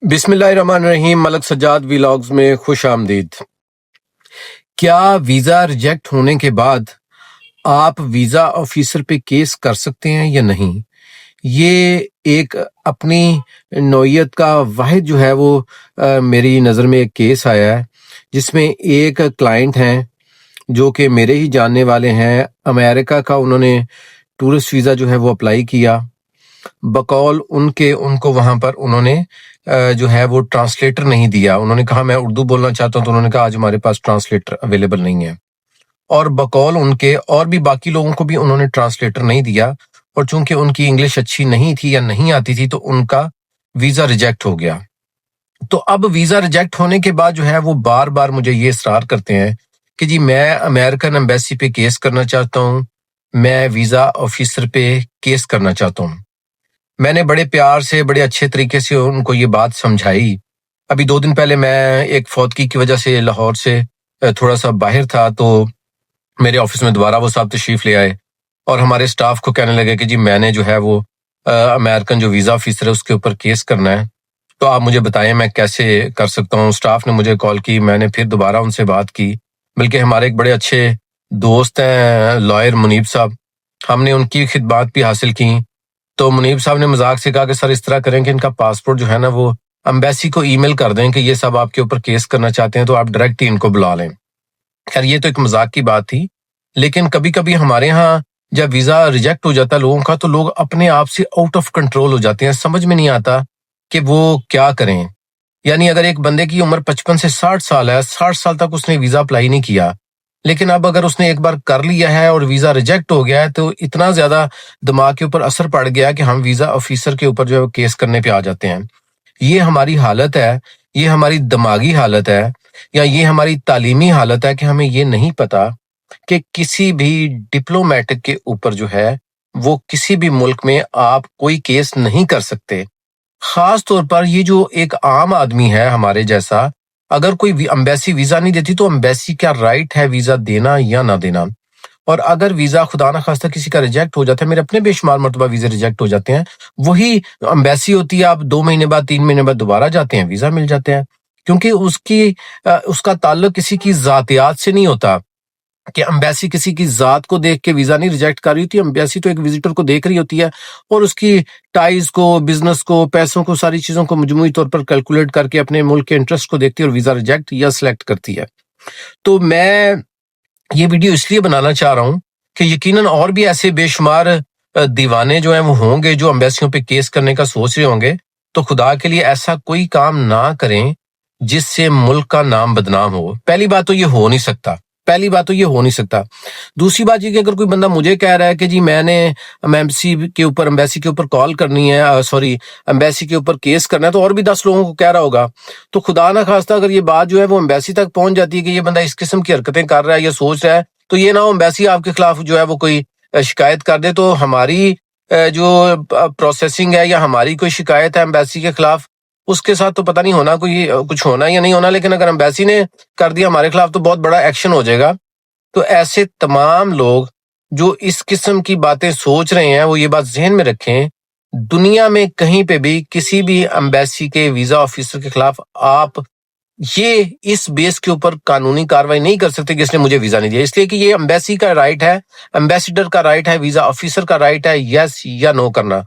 بسم اللہ الرحمن الرحیم۔ ملک سجاد ویلاگز میں خوش آمدید۔ کیا ویزا ریجیکٹ ہونے کے بعد آپ ویزا آفیسر پہ کیس کر سکتے ہیں یا نہیں؟ یہ ایک اپنی نوعیت کا واحد جو ہے وہ میری نظر میں ایک کیس آیا ہے جس میں ایک کلائنٹ ہیں جو کہ میرے ہی جاننے والے ہیں، امریکہ کا انہوں نے ٹورسٹ ویزا جو ہے وہ اپلائی کیا۔ بقول ان کو وہاں پر انہوں نے جو ہے وہ ٹرانسلیٹر نہیں دیا۔ انہوں نے کہا میں اردو بولنا چاہتا ہوں، تو انہوں نے کہا آج ہمارے پاس ٹرانسلیٹر اویلیبل نہیں ہے، اور بقول ان کے اور بھی باقی لوگوں کو بھی انہوں نے ٹرانسلیٹر نہیں دیا، اور چونکہ ان کی انگلش اچھی نہیں تھی یا نہیں آتی تھی تو ان کا ویزا ریجیکٹ ہو گیا۔ تو اب ویزا ریجیکٹ ہونے کے بعد جو ہے وہ بار بار مجھے یہ اصرار کرتے ہیں کہ جی میں امریکن ایمبیسی پہ کیس کرنا چاہتا ہوں، میں ویزا آفیسر پہ کیس کرنا چاہتا ہوں۔ میں نے بڑے پیار سے بڑے اچھے طریقے سے ان کو یہ بات سمجھائی۔ ابھی 2 دن پہلے میں ایک فوتگی کی وجہ سے لاہور سے تھوڑا سا باہر تھا، تو میرے آفس میں دوبارہ وہ صاحب تشریف لے آئے اور ہمارے سٹاف کو کہنے لگے کہ جی میں نے جو ہے وہ امریکن جو ویزا آفیسر ہے اس کے اوپر کیس کرنا ہے، تو آپ مجھے بتائیں میں کیسے کر سکتا ہوں۔ سٹاف نے مجھے کال کی، میں نے پھر دوبارہ ان سے بات کی، بلکہ ہمارے ایک بڑے اچھے دوست ہیں لائر منیب صاحب، ہم نے ان کی خدمات بھی حاصل کی۔ تو منیب صاحب نے مذاق سے کہا کہ سر اس طرح کریں کہ ان کا پاسپورٹ جو ہے نا وہ امبیسی کو ای میل کر دیں کہ یہ سب آپ کے اوپر کیس کرنا چاہتے ہیں، تو آپ ڈائریکٹ ہی ان کو بلا لیں۔ خیر یہ تو ایک مذاق کی بات تھی، لیکن کبھی کبھی ہمارے ہاں جب ویزا ریجیکٹ ہو جاتا ہے لوگوں کا تو لوگ اپنے آپ سے آؤٹ آف کنٹرول ہو جاتے ہیں، سمجھ میں نہیں آتا کہ وہ کیا کریں۔ یعنی اگر ایک بندے کی عمر 55 سے 60 سال ہے، 60 سال تک اس نے ویزا اپلائی نہیں کیا، لیکن اب اگر اس نے ایک بار کر لیا ہے اور ویزا ریجیکٹ ہو گیا ہے تو اتنا زیادہ دماغ کے اوپر اثر پڑ گیا کہ ہم ویزا آفیسر کے اوپر جو ہے کیس کرنے پہ آ جاتے ہیں۔ یہ ہماری حالت ہے، یہ ہماری دماغی حالت ہے، یا یہ ہماری تعلیمی حالت ہے کہ ہمیں یہ نہیں پتا کہ کسی بھی ڈپلومیٹک کے اوپر جو ہے وہ کسی بھی ملک میں آپ کوئی کیس نہیں کر سکتے۔ خاص طور پر یہ جو ایک عام آدمی ہے ہمارے جیسا، اگر کوئی امبیسی ویزا نہیں دیتی تو امبیسی کا رائٹ ہے ویزا دینا یا نہ دینا، اور اگر ویزا خدا نہ خواستہ کسی کا ریجیکٹ ہو جاتا ہے، میرے اپنے بے شمار مرتبہ ویزے ریجیکٹ ہو جاتے ہیں، وہی امبیسی ہوتی ہے، آپ 2 مہینے بعد 3 مہینے بعد دوبارہ جاتے ہیں ویزا مل جاتے ہیں، کیونکہ اس کا تعلق کسی کی ذاتیات سے نہیں ہوتا کہ امبیسی کسی کی ذات کو دیکھ کے ویزا نہیں ریجیکٹ کر رہی ہوتی۔ امبیسی تو ایک وزٹر کو دیکھ رہی ہوتی ہے اور اس کی ٹائز کو، بزنس کو، پیسوں کو، ساری چیزوں کو مجموعی طور پر کیلکولیٹ کر کے اپنے ملک کے انٹرسٹ کو دیکھتی ہے اور ویزا ریجیکٹ یا سلیکٹ کرتی ہے۔ تو میں یہ ویڈیو اس لیے بنانا چاہ رہا ہوں کہ یقیناً اور بھی ایسے بے شمار دیوانے جو ہیں وہ ہوں گے جو امبیسیوں پہ کیس کرنے کا سوچ رہے ہوں گے، تو خدا کے لیے ایسا کوئی کام نہ کریں جس سے ملک کا نام بدنام ہو۔ پہلی بات تو یہ ہو نہیں سکتا۔ دوسری بات یہ کہ اگر کوئی بندہ مجھے کہہ رہا ہے کہ جی میں نے امبیسی کے اوپر کال کرنی ہے، امبیسی کے اوپر کیس کرنا ہے، تو اور بھی 10 لوگوں کو کہہ رہا ہوگا، تو خدا نہ خواستہ اگر یہ بات جو ہے وہ امبیسی تک پہنچ جاتی ہے کہ یہ بندہ اس قسم کی حرکتیں کر رہا ہے یا سوچ رہا ہے، تو یہ نہ ہو امبیسی آپ کے خلاف جو ہے وہ کوئی شکایت کر دے، تو ہماری جو پروسیسنگ ہے یا ہماری کوئی شکایت ہے امبیسی کے خلاف، اس کے ساتھ تو پتہ نہیں ہونا کوئی کچھ ہونا یا نہیں ہونا، لیکن اگر امبیسی نے کر دیا ہمارے خلاف تو بہت بڑا ایکشن ہو جائے گا۔ تو ایسے تمام لوگ جو اس قسم کی باتیں سوچ رہے ہیں وہ یہ بات ذہن میں رکھیں، دنیا میں کہیں پہ بھی کسی بھی امبیسی کے ویزا آفیسر کے خلاف آپ یہ اس بیس کے اوپر قانونی کاروائی نہیں کر سکتے کہ اس نے مجھے ویزا نہیں دیا، اس لیے کہ یہ امبیسی کا رائٹ ہے، امبیسڈر کا رائٹ ہے، ویزا آفیسر کا رائٹ ہے یس یا نو کرنا۔